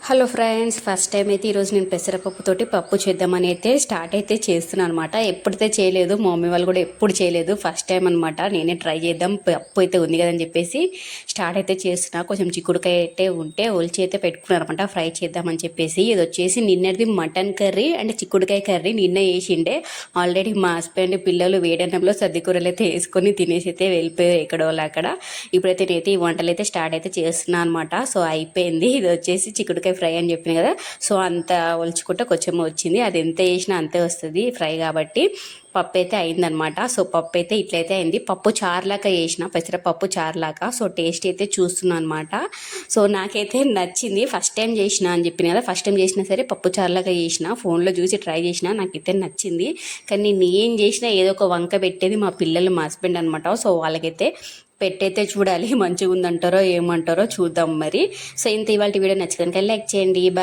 Hello friends, first time అయితే ఈరోజు నేను పెసరపప్పుతోటి పప్పు చేద్దామని అయితే స్టార్ట్ అయితే చేస్తున్నాను అనమాట. ఎప్పుడైతే చేయలేదు, మా మమ్మీ వాళ్ళు కూడా ఎప్పుడు చేయలేదు, ఫస్ట్ టైం అనమాట. నేనే ట్రై చేద్దాం, పప్పు అయితే ఉంది కదని చెప్పేసి స్టార్ట్ అయితే చేస్తున్నా. కొంచెం చిక్కుడుకాయ అయితే ఉంటే ఒలిచి అయితే పెట్టుకున్నాను అనమాట, ఫ్రై చేద్దామని చెప్పేసి. ఇది వచ్చేసి నిన్నటిది మటన్ కర్రీ అండ్ చిక్కుడుకాయ కర్రీ నిన్న వేసిండే. ఆల్రెడీ మా హస్బెండ్ పిల్లలు వేడన్నంలో సర్దికూరలు అయితే వేసుకొని తినేసి అయితే వెళ్ళిపోయారు ఎక్కడో అక్కడ. ఇప్పుడైతే నేనైతే ఈ వంటలు అయితే స్టార్ట్ అయితే చేస్తున్నాను అనమాట. సో అయిపోయింది. ఇది వచ్చేసి చిక్కుడుకాయ ఫ్రై అని చెప్పిన కదా, సో అంత ఒలుచుకుంటే కొంచెం వచ్చింది. అది ఎంత వేసినా అంతే వస్తుంది ఫ్రై కాబట్టి. పప్పు అయితే అయిందనమాట. సో పప్పు అయితే ఇట్లయితే అయింది. పప్పు చారులాగా వేసిన, పెసరపప్పు చారులాగా. సో టేస్ట్ అయితే చూస్తున్నాను అనమాట. సో నాకైతే నచ్చింది. ఫస్ట్ టైం చేసిన అని చెప్పిన కదా, ఫస్ట్ టైం చేసినా సరే పప్పు చారులాగా చేసిన, ఫోన్లో చూసి ట్రై చేసిన, నాకైతే నచ్చింది. కానీ నేను ఏం చేసినా ఏదో ఒక వంక పెట్టేది మా పిల్లలు, మా హస్బెండ్ అనమాట. సో వాళ్ళకైతే పెట్టయితే చూడాలి, మంచిగా ఉందంటారో ఏమంటారో చూద్దాం మరి. సో ఇంత ఇవాళ వీడియో నచ్చింది, లైక్ చేయండి. బాయ్.